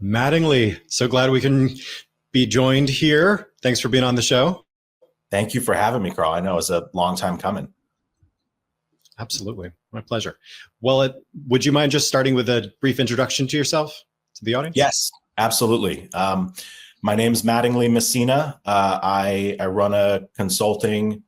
Mattingly, so glad we can be joined here. Thanks for being on the show. Thank you for having me, Karl. I know it's a long time coming. Absolutely. My pleasure. Well, would you mind just starting with a brief introduction to yourself, to the audience? Yes, absolutely. My name's Mattingly Messina. I run a consulting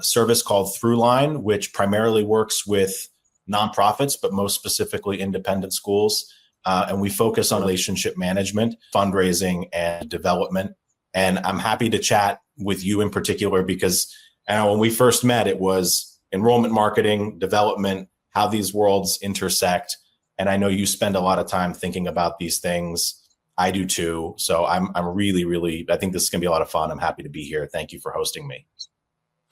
service called Throughline, which primarily works with nonprofits, but most specifically independent schools. And we focus on relationship management, fundraising, and development. And I'm happy to chat with you in particular because when we first met, it was enrollment marketing, development, how these worlds intersect. And I know you spend a lot of time thinking about these things. I do too. So I'm really, I think this is going to be a lot of fun. I'm happy to be here. Thank you for hosting me.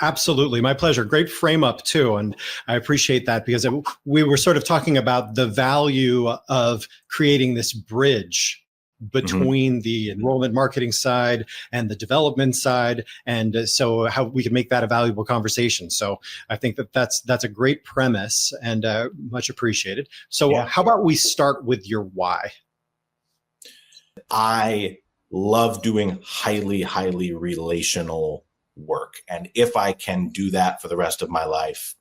Absolutely. My pleasure. Great frame up too. And I appreciate that because we were sort of talking about the value of creating this bridge between the enrollment marketing side and the development side. And so how we can make that a valuable conversation. So I think that's a great premise and much appreciated. So How about we start with your why? I love doing highly relational work. And if I can do that for the rest of my life,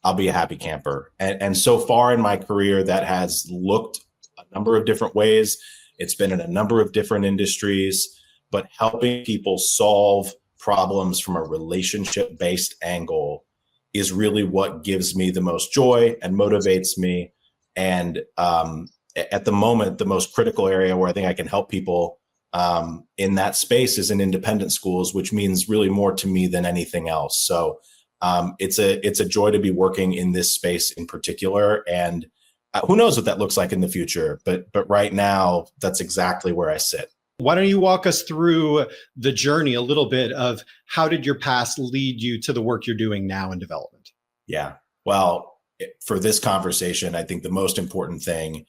I'll be a happy camper. And so far in my career, that has looked a number of different ways. It's been in a number of different industries, but helping people solve problems from a relationship-based angle is really what gives me the most joy and motivates me. And at the moment, the most critical area where I think I can help people in that space is in independent schools, which means really more to me than anything else. So it's a joy to be working in this space in particular. And who knows what that looks like in the future, but right now, that's exactly where I sit. Why don't you walk us through the journey a little bit of how did your past lead you to the work you're doing now in development? Yeah, well, for this conversation, I think the most important thing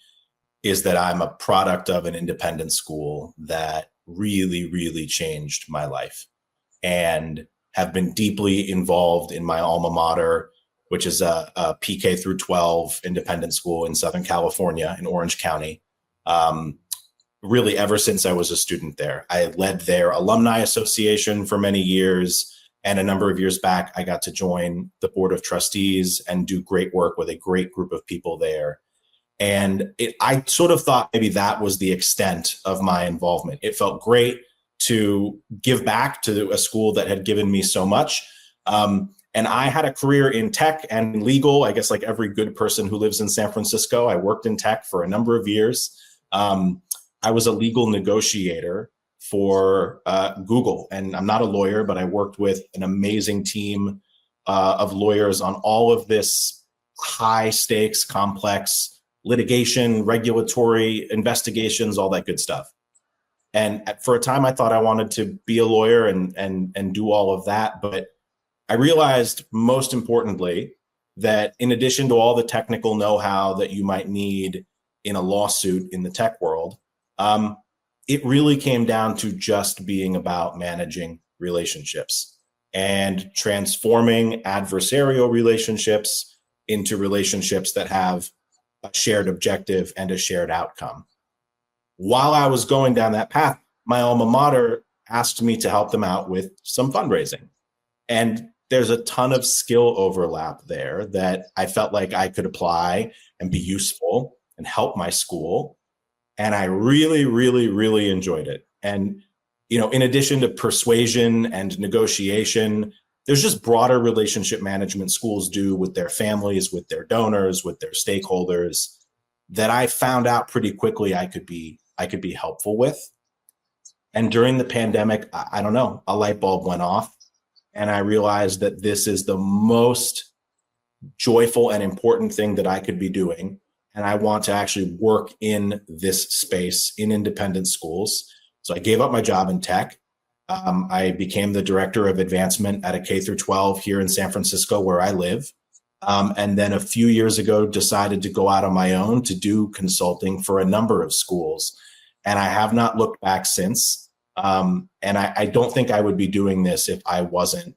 is that I'm a product of an independent school that really changed my life and have been deeply involved in my alma mater, which is a PK through 12 independent school in Southern California in Orange County. Really ever since I was a student there. I led their alumni association for many years. And a number of years back, I got to join the board of trustees and do great work with a great group of people there. And I sort of thought maybe that was the extent of my involvement. It felt great to give back to a school that had given me so much. And I had a career in tech and legal, I guess like every good person who lives in San Francisco. I worked in tech for a number of years. I was a legal negotiator for Google. And I'm not a lawyer, but I worked with an amazing team of lawyers on all of this high stakes, complex litigation, regulatory investigations, all that good stuff. And for a time, I thought I wanted to be a lawyer and do all of that. But I realized most importantly that in addition to all the technical know-how that you might need in a lawsuit in the tech world, it really came down to just being about managing relationships and transforming adversarial relationships into relationships that have a shared objective and a shared outcome. While I was going down that path, my alma mater asked me to help them out with some fundraising. And there's a ton of skill overlap there that I felt like I could apply and be useful and help my school. And I really enjoyed it. And, in addition to persuasion and negotiation, there's just broader relationship management schools do with their families, with their donors, with their stakeholders that I found out pretty quickly I could be helpful with. And during the pandemic, I don't know, a light bulb went off. And I realized that this is the most joyful and important thing that I could be doing. And I want to actually work in this space in independent schools. So I gave up my job in tech. I became the director of advancement at a K through 12 here in San Francisco, where I live. And then a few years ago, decided to go out on my own to do consulting for a number of schools. And I have not looked back since. And I don't think I would be doing this if I wasn't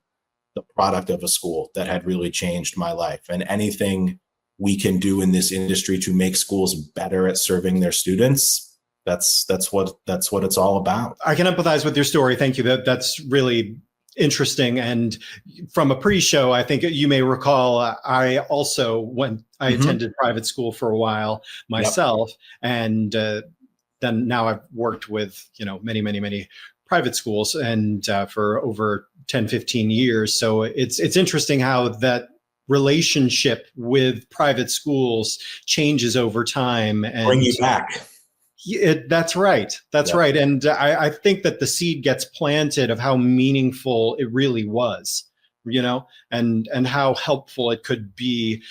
the product of a school that had really changed my life. And anything we can do in this industry to make schools better at serving their students, that's what it's all about. I can empathize with your story. Thank you. That's really interesting. And from a pre-show, I think you may recall, I also I attended private school for a while myself. Yep. And then now I've worked with, many private schools and for over 10, 15 years. So it's interesting how that relationship with private schools changes over time. And bring you back. That's right. That's right. And I think that the seed gets planted of how meaningful it really was, and how helpful it could be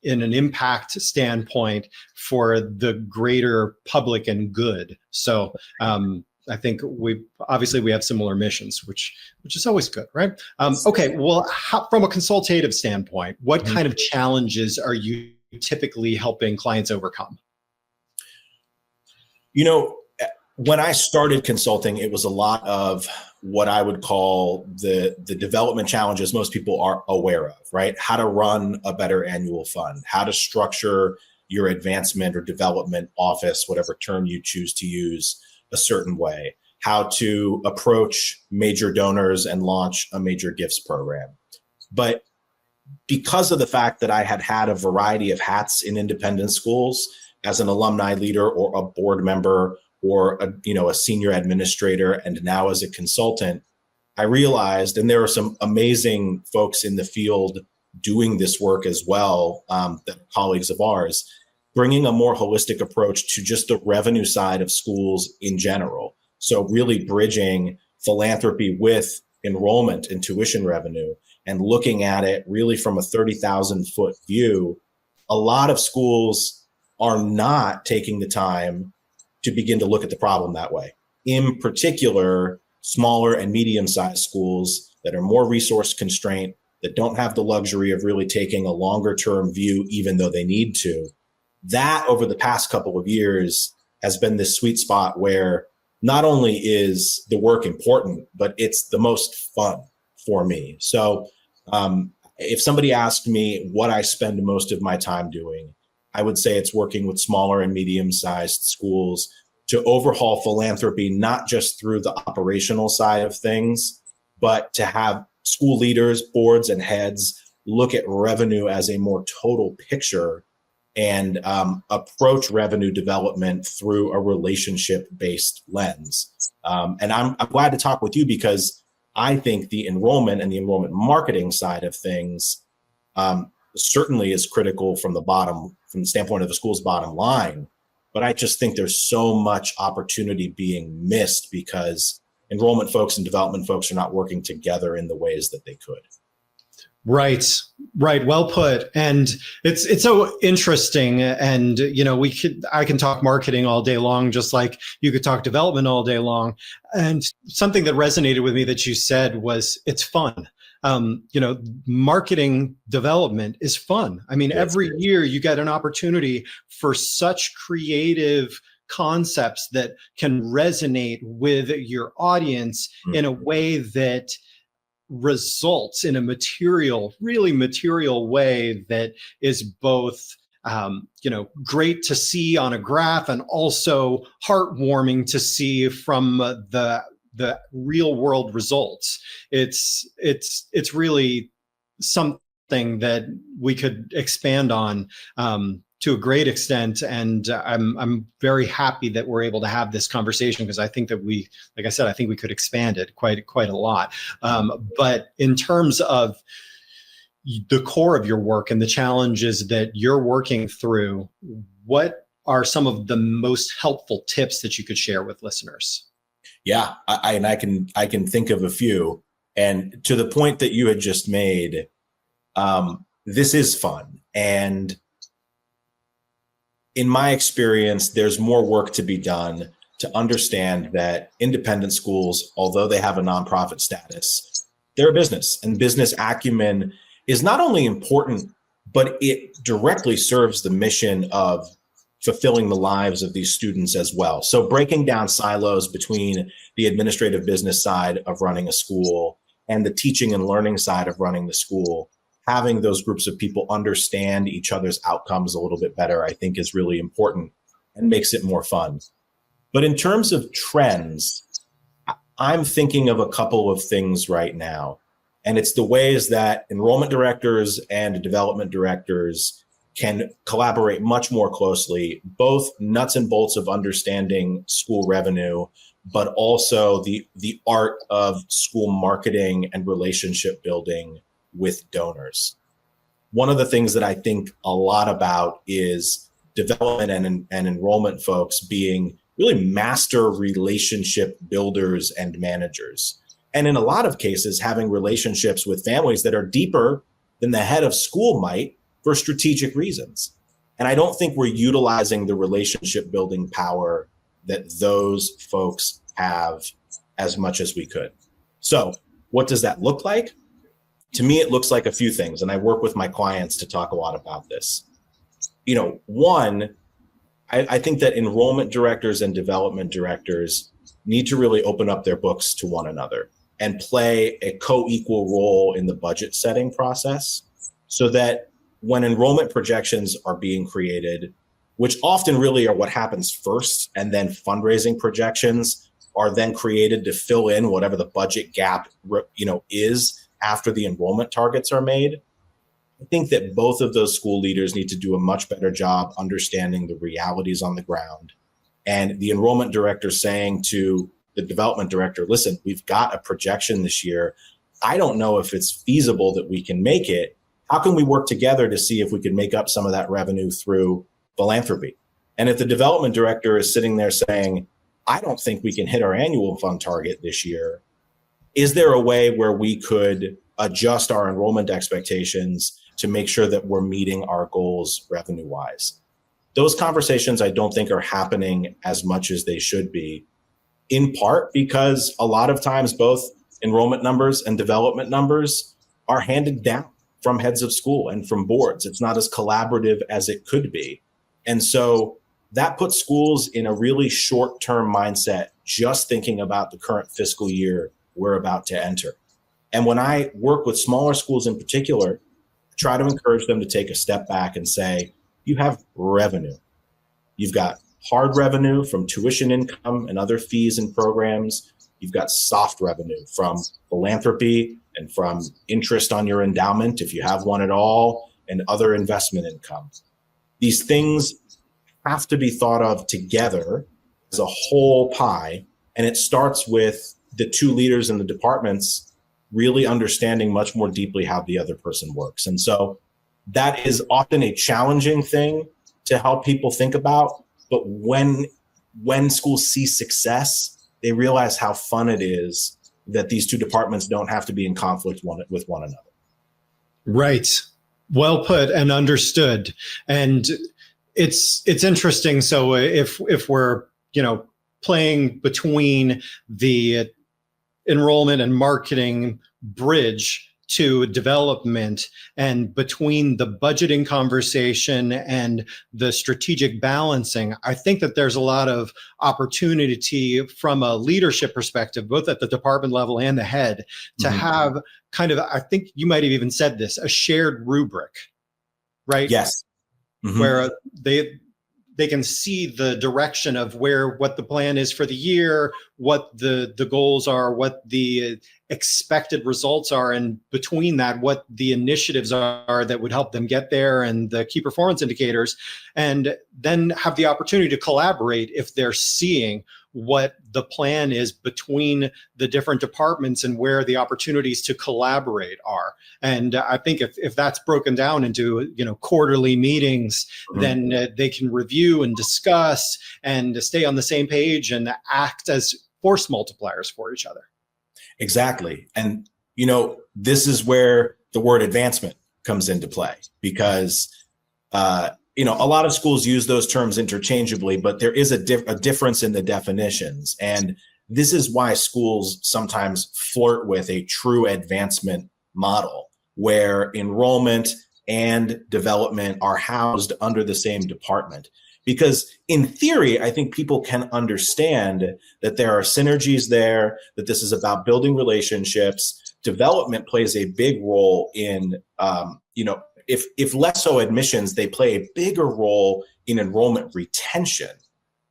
in an impact standpoint for the greater public and good. So I think we have similar missions, which is always good, right? Okay. Well, from a consultative standpoint, what kind of challenges are you typically helping clients overcome? When I started consulting, it was a lot of what I would call the development challenges most people are aware of, right? How to run a better annual fund, how to structure your advancement or development office, whatever term you choose to use, a certain way, how to approach major donors and launch a major gifts program. But because of the fact that I had a variety of hats in independent schools, as an alumni leader or a board member or a senior administrator, and now as a consultant, I realized, and there are some amazing folks in the field doing this work as well, that are colleagues of ours, bringing a more holistic approach to just the revenue side of schools in general. So really bridging philanthropy with enrollment and tuition revenue and looking at it really from a 30,000 foot view. A lot of schools are not taking the time to begin to look at the problem that way. In particular, smaller and medium-sized schools that are more resource constrained, that don't have the luxury of really taking a longer-term view, even though they need to. That, over the past couple of years, has been this sweet spot where not only is the work important, but it's the most fun for me. So if somebody asked me what I spend most of my time doing, I would say it's working with smaller and medium-sized schools to overhaul philanthropy, not just through the operational side of things, but to have school leaders, boards, and heads look at revenue as a more total picture and approach revenue development through a relationship-based lens. And I'm glad to talk with you because I think the enrollment and the enrollment marketing side of things certainly is critical from the standpoint of the school's bottom line. But I just think there's so much opportunity being missed because enrollment folks and development folks are not working together in the ways that they could. Right. Well put. And it's so interesting. And, I can talk marketing all day long, just like you could talk development all day long. And something that resonated with me that you said was it's fun. Marketing development is fun. I mean, every year you get an opportunity for such creative concepts that can resonate with your audience in a way that results in a really material way that is both great to see on a graph and also heartwarming to see from the real world results. It's really something that we could expand on to a great extent. And I'm very happy that we're able to have this conversation because I think that like I said, I think we could expand it quite a lot. But in terms of the core of your work and the challenges that you're working through, what are some of the most helpful tips that you could share with listeners? Yeah, I can think of a few. And to the point that you had just made, this is fun. And in my experience, there's more work to be done to understand that independent schools, although they have a nonprofit status, they're a business, and business acumen is not only important, but it directly serves the mission of fulfilling the lives of these students as well. So breaking down silos between the administrative business side of running a school and the teaching and learning side of running the school, having those groups of people understand each other's outcomes a little bit better, I think is really important and makes it more fun. But in terms of trends, I'm thinking of a couple of things right now. And it's the ways that enrollment directors and development directors can collaborate much more closely, both nuts and bolts of understanding school revenue, but also the art of school marketing and relationship building with donors. One of the things that I think a lot about is development and enrollment folks being really master relationship builders and managers. And in a lot of cases, having relationships with families that are deeper than the head of school might for strategic reasons. And I don't think we're utilizing the relationship building power that those folks have as much as we could. So what does that look like? To me, it looks like a few things. And I work with my clients to talk a lot about this. One, I think that enrollment directors and development directors need to really open up their books to one another and play a co-equal role in the budget setting process, so that when enrollment projections are being created, which often really are what happens first, and then fundraising projections are then created to fill in whatever the budget gap is after the enrollment targets are made. I think that both of those school leaders need to do a much better job understanding the realities on the ground. And the enrollment director saying to the development director, listen, we've got a projection this year. I don't know if it's feasible that we can make it. How can we work together to see if we can make up some of that revenue through philanthropy? And if the development director is sitting there saying, I don't think we can hit our annual fund target this year, is there a way where we could adjust our enrollment expectations to make sure that we're meeting our goals revenue-wise? Those conversations I don't think are happening as much as they should be, in part because a lot of times both enrollment numbers and development numbers are handed down from heads of school and from boards. It's not as collaborative as it could be. And so that puts schools in a really short-term mindset, just thinking about the current fiscal year we're about to enter. And when I work with smaller schools in particular, I try to encourage them to take a step back and say, you have revenue. You've got hard revenue from tuition income and other fees and programs. You've got soft revenue from philanthropy and from interest on your endowment, if you have one at all, and other investment income. These things have to be thought of together as a whole pie. And it starts with the two leaders in the departments really understanding much more deeply how the other person works. And so that is often a challenging thing to help people think about. But when schools see success, they realize how fun it is that these two departments don't have to be in conflict with one another. Right. Well put and understood. And it's interesting. So if we're, playing between the enrollment and marketing bridge to development, and between the budgeting conversation and the strategic balancing, I think that there's a lot of opportunity from a leadership perspective, both at the department level and the head, to have kind of, I think you might have even said this, a shared rubric, right? Yes. Where they can see the direction of what the plan is for the year, what the goals are, what the expected results are, and between that, what the initiatives are that would help them get there, and the key performance indicators, and then have the opportunity to collaborate if they're seeing what the plan is between the different departments and where the opportunities to collaborate are. And I think if that's broken down into quarterly meetings, then they can review and discuss and stay on the same page and act as force multipliers for each other. Exactly. And this is where the word advancement comes into play, because a lot of schools use those terms interchangeably, but there is a difference in the definitions. And this is why schools sometimes flirt with a true advancement model, where enrollment and development are housed under the same department. Because in theory, I think people can understand that there are synergies there, that this is about building relationships. Development plays a big role in, if less so admissions, they play a bigger role in enrollment retention.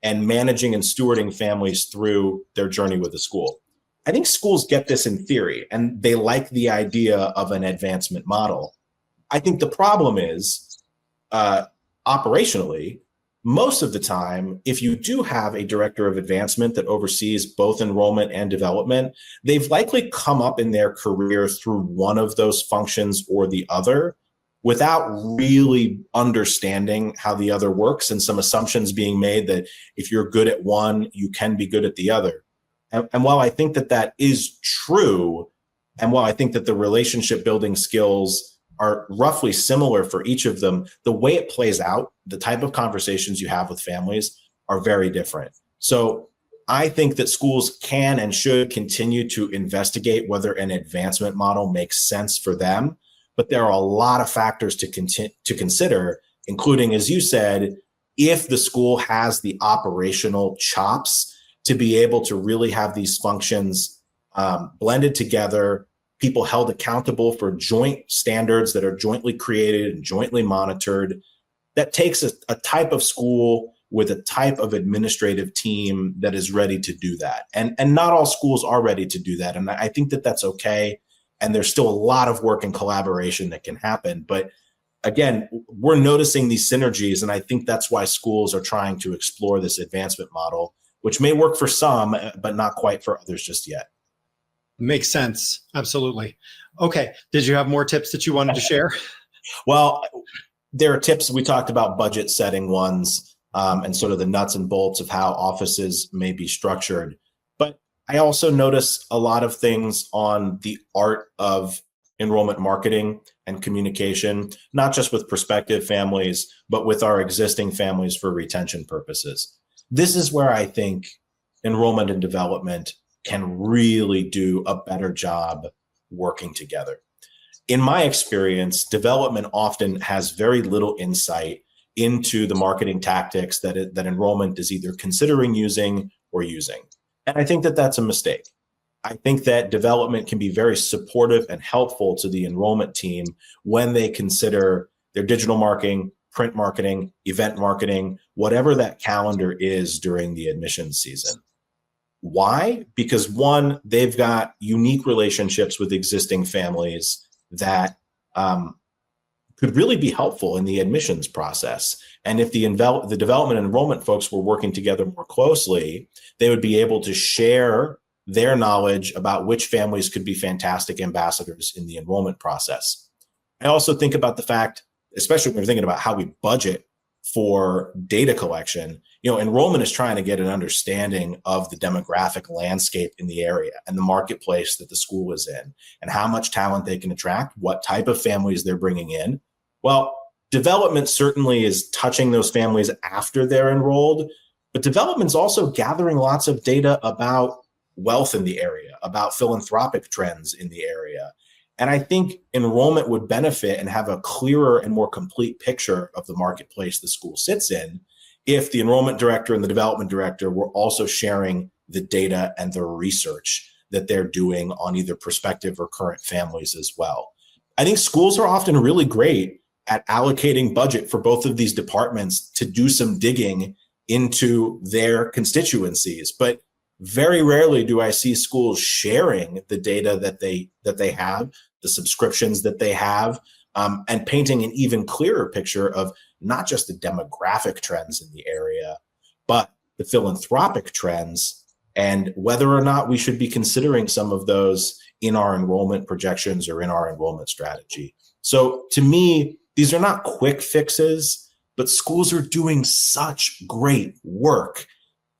and managing and stewarding families through their journey with the school. I think schools get this in theory, and they like the idea of an advancement model. I think the problem is, operationally, most of the time, if you do have a director of advancement that oversees both enrollment and development, they've likely come up in their career through one of those functions or the other without really understanding how the other works, and some assumptions being made that if you're good at one, you can be good at the other. And while I think that that is true, and while I think that the relationship building skills are roughly similar for each of them, the way it plays out, the type of conversations you have with families are very different. So I think that schools can and should continue to investigate whether an advancement model makes sense for them. But there are a lot of factors to consider, including, as you said, if the school has the operational chops to be able to really have these functions blended together, people held accountable for joint standards that are jointly created and jointly monitored. That takes a type of school with a type of administrative team that is ready to do that. And not all schools are ready to do that. And I think that that's okay. And there's still a lot of work and collaboration that can happen. But again, we're noticing these synergies. And I think that's why schools are trying to explore this advancement model, which may work for some, but not quite for others just yet. Makes sense. Absolutely. Okay. Did you have more tips that you wanted to share? Well, there are tips. We talked about budget setting ones and sort of the nuts and bolts of how offices may be structured. But I also notice a lot of things on the art of enrollment marketing and communication, not just with prospective families, but with our existing families for retention purposes. This is where I think enrollment and development can really do a better job working together. In my experience, development often has very little insight into the marketing tactics that enrollment is either considering using or using. And I think that that's a mistake. I think that development can be very supportive and helpful to the enrollment team when they consider their digital marketing, print marketing, event marketing, whatever that calendar is during the admissions season. Why? Because one, they've got unique relationships with existing families that could really be helpful in the admissions process. And if the development and enrollment folks were working together more closely, they would be able to share their knowledge about which families could be fantastic ambassadors in the enrollment process. I also think about the fact, especially when we're thinking about how we budget for data collection, enrollment is trying to get an understanding of the demographic landscape in the area and the marketplace that the school is in and how much talent they can attract, what type of families they're bringing in. Well, development certainly is touching those families after they're enrolled, but development's also gathering lots of data about wealth in the area, about philanthropic trends in the area. And I think enrollment would benefit and have a clearer and more complete picture of the marketplace the school sits in if the enrollment director and the development director were also sharing the data and the research that they're doing on either prospective or current families as well. I think schools are often really great at allocating budget for both of these departments to do some digging into their constituencies, but very rarely do I see schools sharing the data that they have, the subscriptions that they have, and painting an even clearer picture of not just the demographic trends in the area, but the philanthropic trends and whether or not we should be considering some of those in our enrollment projections or in our enrollment strategy. So to me, these are not quick fixes, but schools are doing such great work.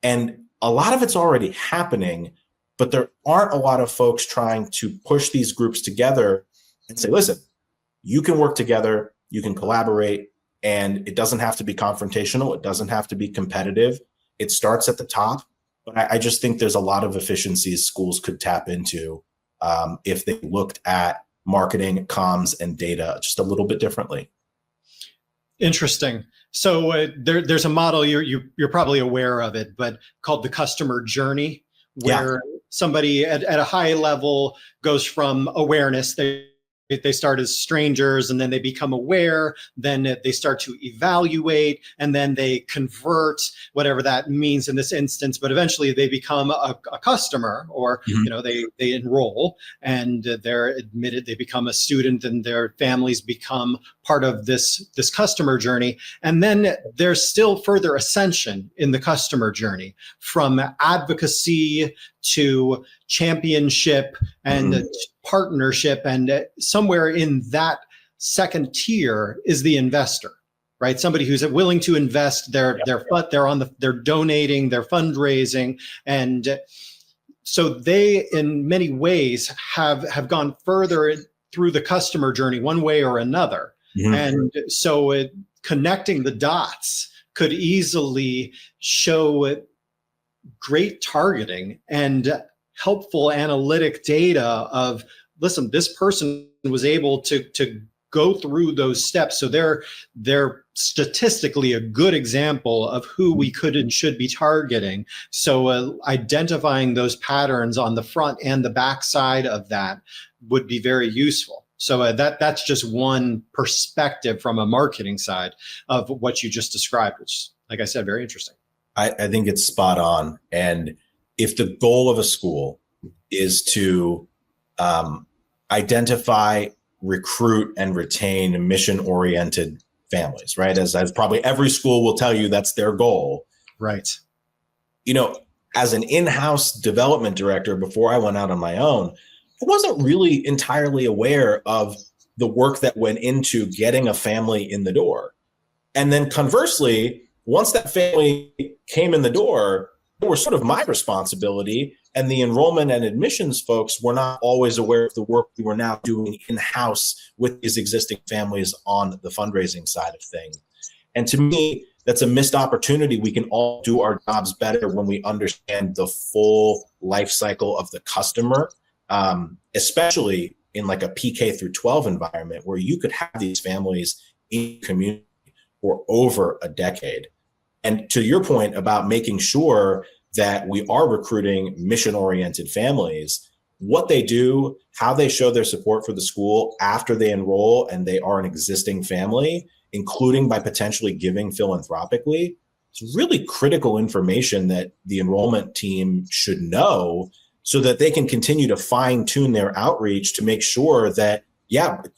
And a lot of it's already happening, but there aren't a lot of folks trying to push these groups together and say, listen, you can work together, you can collaborate, and it doesn't have to be confrontational. It doesn't have to be competitive. It starts at the top. But I just think there's a lot of efficiencies schools could tap into if they looked at marketing, comms, and data just a little bit differently. Interesting. So there's a model you're probably aware of it, but called the customer journey, where somebody at a high level goes from awareness. They They start as strangers, and then they become aware, then they start to evaluate, and then they convert, whatever that means in this instance, but eventually they become a customer, or they enroll, and they're admitted, they become a student, and their families become part of this customer journey. And then there's still further ascension in the customer journey, from advocacy to championship and partnership, and somewhere in that second tier is the investor, right? Somebody who's willing to invest they're donating, they're fundraising, and so they in many ways have gone further through the customer journey one way or another. And so connecting the dots could easily show great targeting and helpful analytic data of, listen, this person was able to go through those steps. So they're statistically a good example of who we could and should be targeting. So identifying those patterns on the front and the back side of that would be very useful. So that's just one perspective from a marketing side of what you just described, which, like I said, very interesting. I think it's spot on. And if the goal of a school is to identify, recruit, and retain mission-oriented families, right? As probably every school will tell you, that's their goal. Right. As an in-house development director, before I went out on my own, I wasn't really entirely aware of the work that went into getting a family in the door. And then conversely, once that family came in the door, it was sort of my responsibility, and the enrollment and admissions folks were not always aware of the work we were now doing in-house with these existing families on the fundraising side of things. And to me, that's a missed opportunity. We can all do our jobs better when we understand the full life cycle of the customer, especially in like a PK through 12 environment where you could have these families in community for over a decade. And to your point about making sure that we are recruiting mission-oriented families, what they do, how they show their support for the school after they enroll and they are an existing family, including by potentially giving philanthropically, it's really critical information that the enrollment team should know so that they can continue to fine-tune their outreach to make sure that,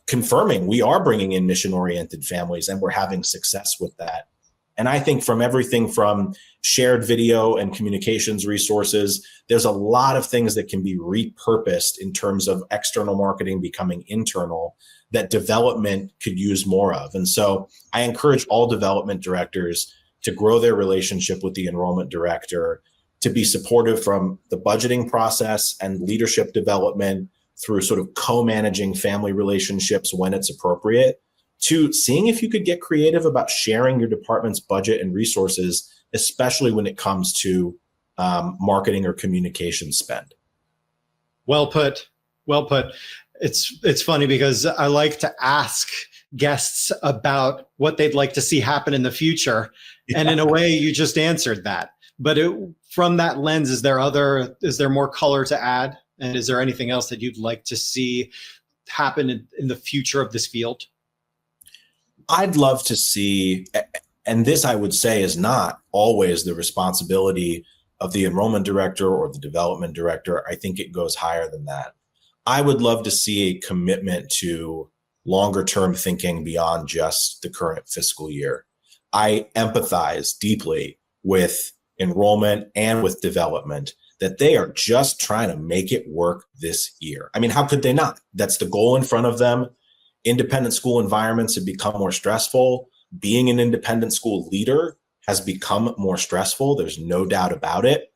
confirming we are bringing in mission-oriented families and we're having success with that. And I think from everything from shared video and communications resources, there's a lot of things that can be repurposed in terms of external marketing becoming internal that development could use more of. And so I encourage all development directors to grow their relationship with the enrollment director, to be supportive from the budgeting process and leadership development through sort of co-managing family relationships when it's appropriate, to seeing if you could get creative about sharing your department's budget and resources, especially when it comes to marketing or communication spend. Well put. Well put. It's funny because I like to ask guests about what they'd like to see happen in the future. Yeah. And in a way, you just answered that. But from that lens, is there more color to add? And is there anything else that you'd like to see happen in the future of this field? I'd love to see, and this I would say is not always the responsibility of the enrollment director or the development director. I think it goes higher than that. I would love to see a commitment to longer term thinking beyond just the current fiscal year. I empathize deeply with enrollment and with development that they are just trying to make it work this year. I mean, how could they not? That's the goal in front of them. Independent school environments have become more stressful. Being an independent school leader has become more stressful. There's no doubt about it.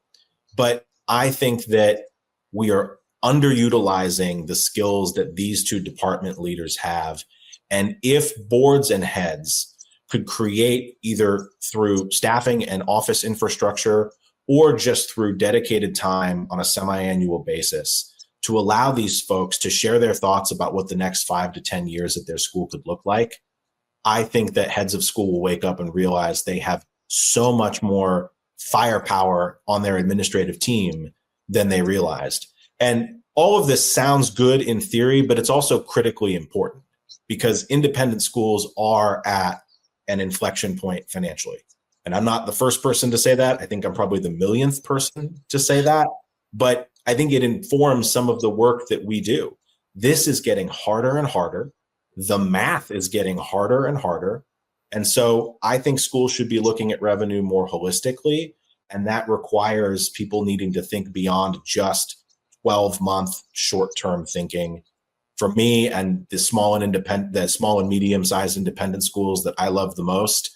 But I think that we are underutilizing the skills that these two department leaders have. And if boards and heads could create, either through staffing and office infrastructure or just through dedicated time on a semi-annual basis, to allow these folks to share their thoughts about what the next 5 to 10 years at their school could look like, I think that heads of school will wake up and realize they have so much more firepower on their administrative team than they realized. And all of this sounds good in theory, but it's also critically important because independent schools are at an inflection point financially. And I'm not the first person to say that. I think I'm probably the millionth person to say that. But I think it informs some of the work that we do. This is getting harder and harder. The math is getting harder and harder. And so I think schools should be looking at revenue more holistically. And that requires people needing to think beyond just 12-month short-term thinking. For me and the small and medium-sized independent schools that I love the most,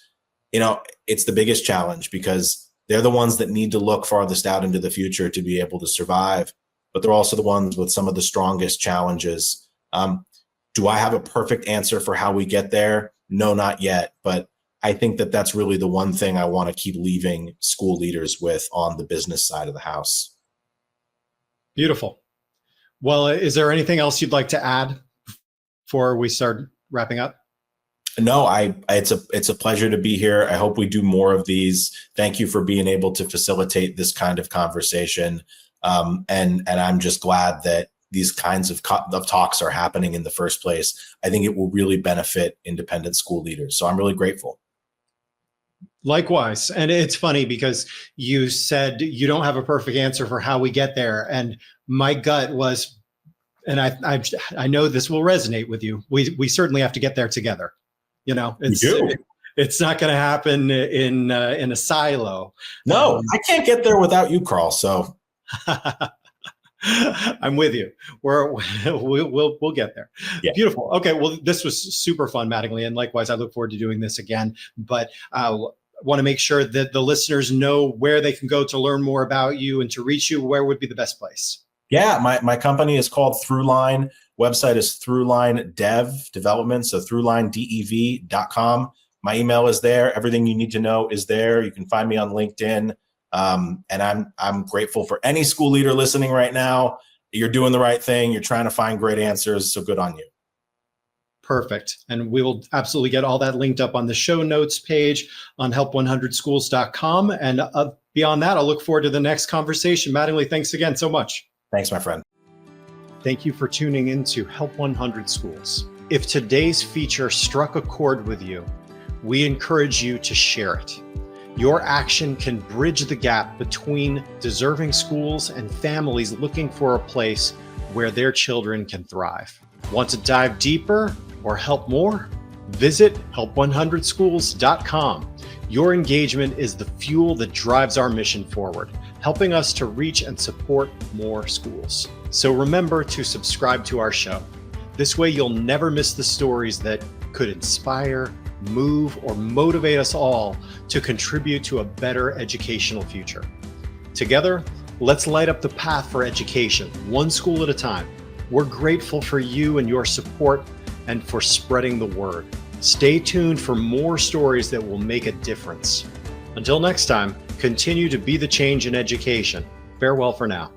it's the biggest challenge because they're the ones that need to look farthest out into the future to be able to survive, but they're also the ones with some of the strongest challenges. Do I have a perfect answer for how we get there? No, not yet. But I think that that's really the one thing I want to keep leaving school leaders with on the business side of the house. Beautiful. Well, is there anything else you'd like to add before we start wrapping up? No, it's a pleasure to be here. I hope we do more of these. Thank you for being able to facilitate this kind of conversation. And I'm just glad that these kinds of talks are happening in the first place. I think it will really benefit independent school leaders. So I'm really grateful. Likewise. And it's funny because you said you don't have a perfect answer for how we get there. And my gut was, and I know this will resonate with you. We certainly have to get there together. It's not going to happen in a silo. No, I can't get there without you, Karl. So I'm with you. We'll get there. Yeah. Beautiful. Okay. Well, this was super fun, Mattingly, and likewise, I look forward to doing this again. But want to make sure that the listeners know where they can go to learn more about you and to reach you. Where would be the best place? Yeah, my company is called Throughline. Website is Throughline Development, so throughlinedev.com. My email is there. Everything you need to know is there. You can find me on LinkedIn. And I'm grateful for any school leader listening right now. You're doing the right thing. You're trying to find great answers. So good on you. Perfect. And we will absolutely get all that linked up on the show notes page on help100schools.com. And beyond that, I'll look forward to the next conversation. Mattingly, thanks again so much. Thanks, my friend. Thank you for tuning in to Help 100 Schools. If today's feature struck a chord with you, we encourage you to share it. Your action can bridge the gap between deserving schools and families looking for a place where their children can thrive. Want to dive deeper or help more? Visit help100schools.com. Your engagement is the fuel that drives our mission forward, helping us to reach and support more schools. So remember to subscribe to our show. This way you'll never miss the stories that could inspire, move, or motivate us all to contribute to a better educational future. Together, let's light up the path for education, one school at a time. We're grateful for you and your support and for spreading the word. Stay tuned for more stories that will make a difference. Until next time, continue to be the change in education. Farewell for now.